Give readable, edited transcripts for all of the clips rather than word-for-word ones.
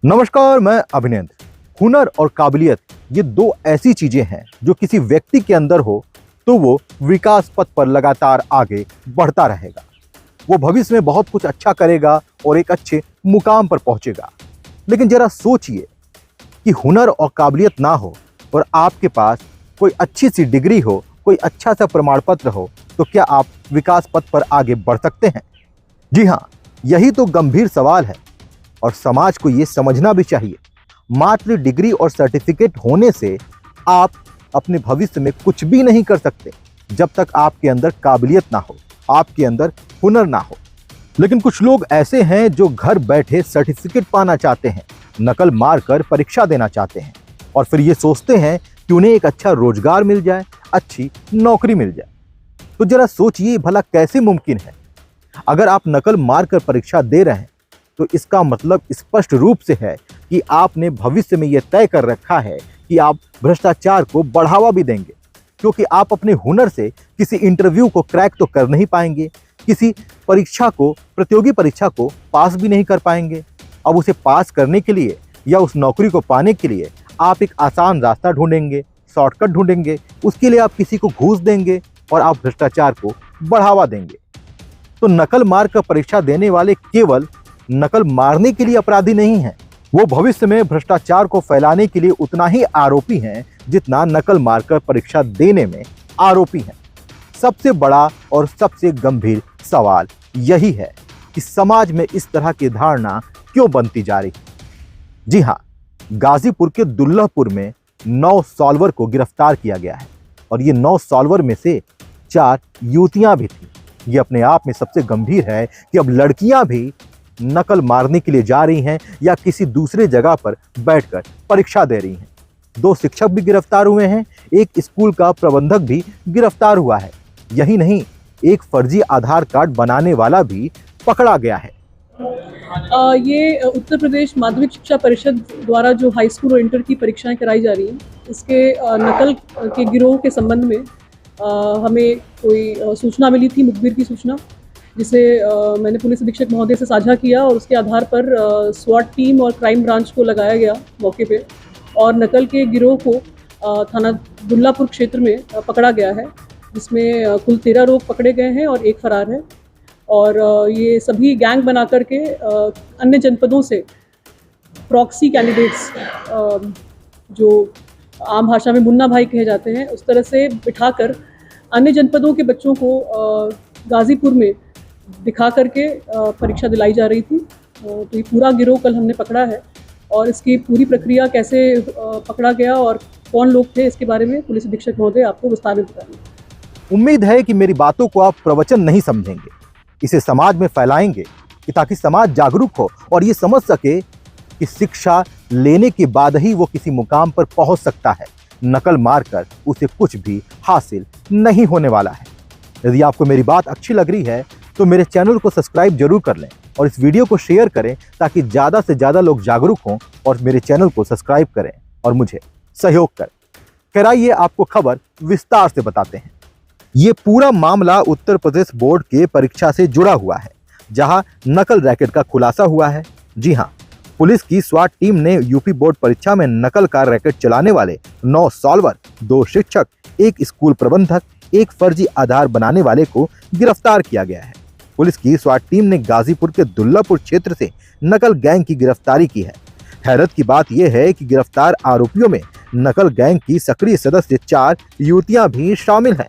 नमस्कार, मैं अभिनंदन। हुनर और काबिलियत ये दो ऐसी चीजें हैं जो किसी व्यक्ति के अंदर हो तो वो विकास पथ पर लगातार आगे बढ़ता रहेगा। वो भविष्य में बहुत कुछ अच्छा करेगा और एक अच्छे मुकाम पर पहुंचेगा। लेकिन जरा सोचिए कि हुनर और काबिलियत ना हो और आपके पास कोई अच्छी सी डिग्री हो, कोई अच्छा सा प्रमाण पत्र हो, तो क्या आप विकास पथ पर आगे बढ़ सकते हैं? जी हाँ, यही तो गंभीर सवाल है और समाज को ये समझना भी चाहिए। मात्र डिग्री और सर्टिफिकेट होने से आप अपने भविष्य में कुछ भी नहीं कर सकते जब तक आपके अंदर काबिलियत ना हो, आपके अंदर हुनर ना हो। लेकिन कुछ लोग ऐसे हैं जो घर बैठे सर्टिफिकेट पाना चाहते हैं, नकल मारकर परीक्षा देना चाहते हैं और फिर ये सोचते हैं कि उन्हें एक अच्छा रोजगार मिल जाए, अच्छी नौकरी मिल जाए। तो जरा सोचिए भला कैसे मुमकिन है? अगर आप नकल मारकर परीक्षा दे रहे हैं तो इसका मतलब स्पष्ट रूप से है कि आपने भविष्य में यह तय कर रखा है कि आप भ्रष्टाचार को बढ़ावा भी देंगे, क्योंकि आप अपने हुनर से किसी इंटरव्यू को क्रैक तो कर नहीं पाएंगे, किसी परीक्षा को, प्रतियोगी परीक्षा को पास भी नहीं कर पाएंगे। अब उसे पास करने के लिए या उस नौकरी को पाने के लिए आप एक आसान रास्ता ढूंढेंगे, शॉर्टकट ढूंढेंगे, उसके लिए आप किसी को घूस देंगे और आप भ्रष्टाचार को बढ़ावा देंगे। तो नकल मार कर परीक्षा देने वाले केवल नकल मारने के लिए अपराधी नहीं हैं, वो भविष्य में भ्रष्टाचार को फैलाने के लिए उतना ही आरोपी हैं जितना नकल मारकर परीक्षा देने में आरोपी हैं। सबसे बड़ा और सबसे गंभीर सवाल यही है कि समाज में इस तरह की धारणा क्यों बनती जा रही है। जी हाँ, गाजीपुर के दुल्लापुर में 9 सॉल्वर को गिरफ्तार किया गया है और ये 9 सॉल्वर में से 4 युवतियां भी थी। ये अपने आप में सबसे गंभीर है कि अब लड़कियां भी नकल मारने के लिए जा रही हैं या किसी दूसरे जगह पर बैठकर परीक्षा दे रही हैं। 2 शिक्षक भी गिरफ्तार हुए हैं, एक स्कूल का प्रबंधक भी गिरफ्तार हुआ है। यही नहीं, एक फर्जी आधार कार्ड बनाने वाला भी पकड़ा गया है। ये उत्तर प्रदेश माध्यमिक शिक्षा परिषद द्वारा जो हाई स्कूल और इंटर की परीक्षाएं कराई जा रही हैं, इसके नकल के गिरोह के संबंध में हमें कोई सूचना मिली थी, मुखबिर की सूचना, जिसे मैंने पुलिस अधीक्षक महोदय से साझा किया और उसके आधार पर स्वाट टीम और क्राइम ब्रांच को लगाया गया मौके पे और नकल के गिरोह को थाना दुल्लापुर क्षेत्र में पकड़ा गया है, जिसमें कुल 13 लोग पकड़े गए हैं और एक फरार है। और ये सभी गैंग बना करके अन्य जनपदों से प्रॉक्सी कैंडिडेट्स, जो आम भाषा में मुन्ना भाई कहे जाते हैं, उस तरह से बिठाकर अन्य जनपदों के बच्चों को गाजीपुर में दिखा करके परीक्षा दिलाई जा रही थी। तो ये पूरा गिरोह कल हमने पकड़ा है और इसकी पूरी प्रक्रिया कैसे पकड़ा गया और कौन लोग थे, इसके बारे में पुलिस अधीक्षक महोदय आपको विस्तार में बताएंगे। उम्मीद है कि मेरी बातों को आप प्रवचन नहीं समझेंगे, इसे समाज में फैलाएंगे कि ताकि समाज जागरूक हो और ये समझ सके कि शिक्षा लेने के बाद ही वो किसी मुकाम पर पहुंच सकता है। नकल मारकर उसे कुछ भी हासिल नहीं होने वाला है। यदि आपको मेरी बात अच्छी लग रही है तो मेरे चैनल को सब्सक्राइब जरूर कर लें और इस वीडियो को शेयर करें ताकि ज़्यादा से ज़्यादा लोग जागरूक हों और मेरे चैनल को सब्सक्राइब करें और मुझे सहयोग करें। फिर आइए आपको खबर विस्तार से बताते हैं। ये पूरा मामला उत्तर प्रदेश बोर्ड के परीक्षा से जुड़ा हुआ है, जहां नकल रैकेट का खुलासा हुआ है। जी हां, पुलिस की स्वाट टीम ने यूपी बोर्ड परीक्षा में नकल का रैकेट चलाने वाले 9 सॉल्वर, 2 शिक्षक, एक स्कूल प्रबंधक, एक फर्जी आधार बनाने वाले को गिरफ्तार किया गया है। पुलिस की स्वाट टीम ने गाजीपुर के दुल्लापुर क्षेत्र से नकल गैंग की गिरफ्तारी की है। हैरत की बात यह है कि गिरफ्तार आरोपियों में नकल गैंग की सक्रिय सदस्य 4 युवतियां भी शामिल हैं।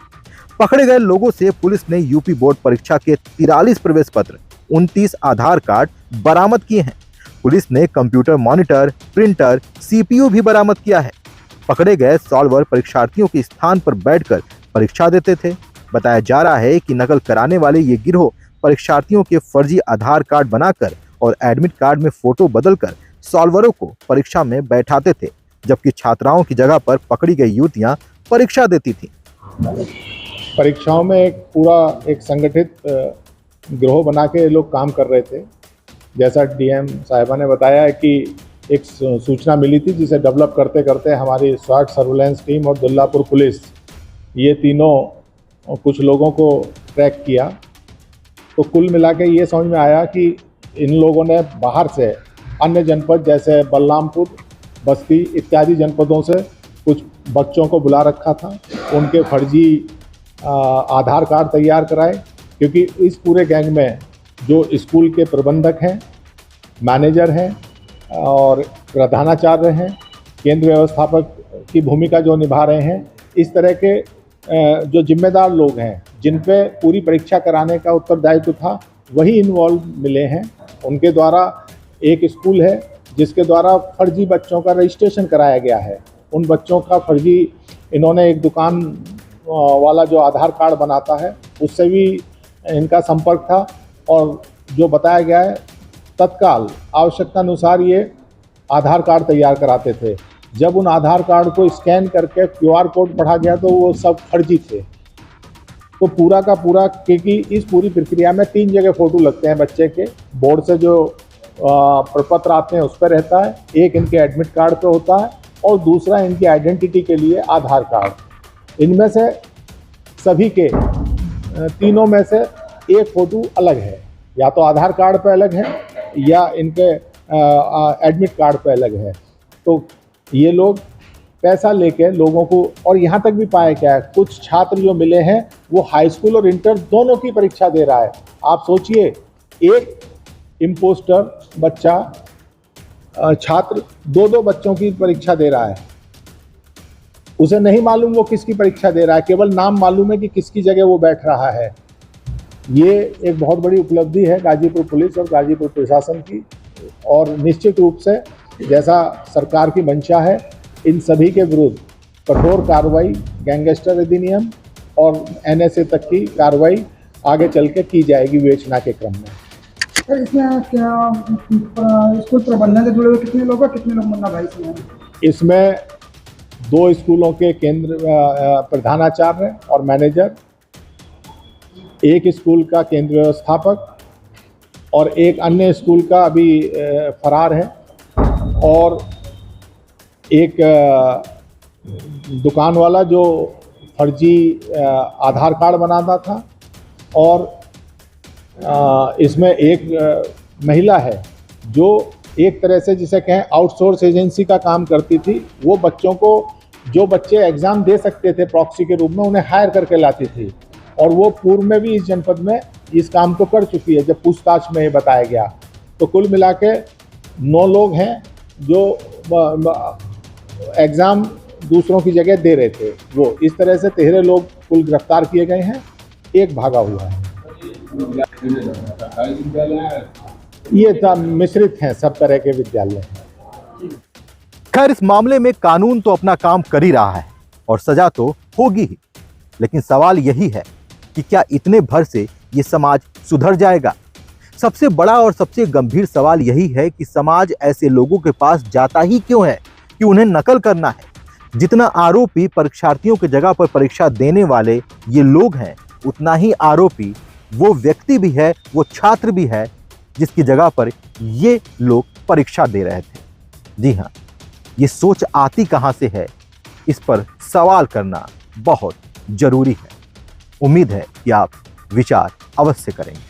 पकड़े गए लोगों से पुलिस ने यूपी बोर्ड परीक्षा के 43 प्रवेश पत्र, 29 आधार कार्ड बरामद किए हैं। पुलिस ने कंप्यूटर मॉनिटर, प्रिंटर, सीपीयू भी बरामद किया है। पकड़े गए सॉल्वर परीक्षार्थियों के स्थान पर बैठकर परीक्षा देते थे। बताया जा रहा है कि नकल कराने वाले ये गिरोह परीक्षार्थियों के फर्जी आधार कार्ड बनाकर और एडमिट कार्ड में फोटो बदलकर सॉल्वरों को परीक्षा में बैठाते थे, जबकि छात्राओं की जगह पर पकड़ी गई युवतियां परीक्षा देती थी। परीक्षाओं में एक संगठित गिरोह बना के लोग काम कर रहे थे। जैसा डीएम साहिबा ने बताया है कि एक सूचना मिली थी, जिसे डेवलप करते करते हमारी स्वाट सर्विलांस टीम और दुल्लापुर पुलिस, ये तीनों कुछ लोगों को ट्रैक किया। तो कुल मिला के ये समझ में आया कि इन लोगों ने बाहर से अन्य जनपद जैसे बलरामपुर, बस्ती इत्यादि जनपदों से कुछ बच्चों को बुला रखा था। उनके फर्जी आधार कार्ड तैयार कराए, क्योंकि इस पूरे गैंग में जो स्कूल के प्रबंधक हैं, मैनेजर हैं और प्रधानाचार्य हैं, केंद्र व्यवस्थापक की भूमिका जो निभा रहे हैं, इस तरह के जो जिम्मेदार लोग हैं जिन पे पूरी परीक्षा कराने का उत्तरदायित्व था, वही इन्वॉल्व मिले हैं। उनके द्वारा एक स्कूल है जिसके द्वारा फर्जी बच्चों का रजिस्ट्रेशन कराया गया है। उन बच्चों का फर्जी, इन्होंने एक दुकान वाला जो आधार कार्ड बनाता है उससे भी इनका संपर्क था, और जो बताया गया है तत्काल आवश्यकता अनुसार ये आधार कार्ड तैयार कराते थे। जब उन आधार कार्ड को स्कैन करके QR कोड पढ़ा गया तो वो सब फर्जी थे। तो पूरा का पूरा, क्योंकि इस पूरी प्रक्रिया में 3 जगह फ़ोटो लगते हैं बच्चे के, बोर्ड से जो प्रपत्र आते हैं उस पर रहता है, एक इनके एडमिट कार्ड पे होता है और दूसरा इनकी आइडेंटिटी के लिए आधार कार्ड। इनमें से सभी के तीनों में से एक फ़ोटो अलग है, या तो आधार कार्ड पे अलग है या इनके एडमिट कार्ड पे अलग है। तो ये लोग पैसा लेके लोगों को, और यहाँ तक भी पाया क्या है, कुछ छात्र जो मिले हैं वो हाई स्कूल और इंटर दोनों की परीक्षा दे रहा है। आप सोचिए, एक इम्पोस्टर बच्चा छात्र 2-2 बच्चों की परीक्षा दे रहा है। उसे नहीं मालूम वो किसकी परीक्षा दे रहा है, केवल नाम मालूम है कि किसकी जगह वो बैठ रहा है। ये एक बहुत बड़ी उपलब्धि है गाजीपुर पुलिस और गाजीपुर प्रशासन की, और निश्चित रूप से जैसा सरकार की मंशा है, इन सभी के विरुद्ध कठोर कार्रवाई, गैंगस्टर अधिनियम और NSA तक की कार्रवाई आगे चल के की जाएगी विवेचना के क्रम में। सर, इसमें क्या स्कूल प्रबंधन से जुड़े हुए कितने लोग हैं, कितने लोग मुन्ना भाई से हैं? इसमें 2 स्कूलों के केंद्र प्रधानाचार्य और मैनेजर, एक स्कूल का केंद्र व्यवस्थापक और एक अन्य स्कूल का अभी फरार है, और एक दुकान वाला जो फर्जी आधार कार्ड बनाता था, और इसमें एक महिला है जो एक तरह से जिसे कहें आउटसोर्स एजेंसी का काम करती थी। वो बच्चों को, जो बच्चे एग्ज़ाम दे सकते थे प्रॉक्सी के रूप में, उन्हें हायर करके लाती थी, और वो पूर्व में भी इस जनपद में इस काम को कर चुकी है, जब पूछताछ में ये बताया गया। तो कुल मिला के 9 लोग हैं जो एग्ज़ाम दूसरों की जगह दे रहे थे। वो इस तरह से 13 लोग कुल गिरफ्तार किए गए हैं, एक भागा हुआ है। ये मिश्रित हैं, सब तरह के विद्यालय। खैर, इस मामले में कानून तो अपना काम कर ही रहा है और सजा तो होगी ही, लेकिन सवाल यही है कि क्या इतने भर से ये समाज सुधर जाएगा? सबसे बड़ा और सबसे गंभीर सवाल यही है कि समाज ऐसे लोगों के पास जाता ही क्यों है कि उन्हें नकल करना है। जितना आरोपी परीक्षार्थियों की जगह पर परीक्षा देने वाले ये लोग हैं, उतना ही आरोपी वो व्यक्ति भी है, वो छात्र भी है जिसकी जगह पर ये लोग परीक्षा दे रहे थे। जी हाँ, ये सोच आती कहाँ से है, इस पर सवाल करना बहुत जरूरी है। उम्मीद है कि आप विचार अवश्य करेंगे।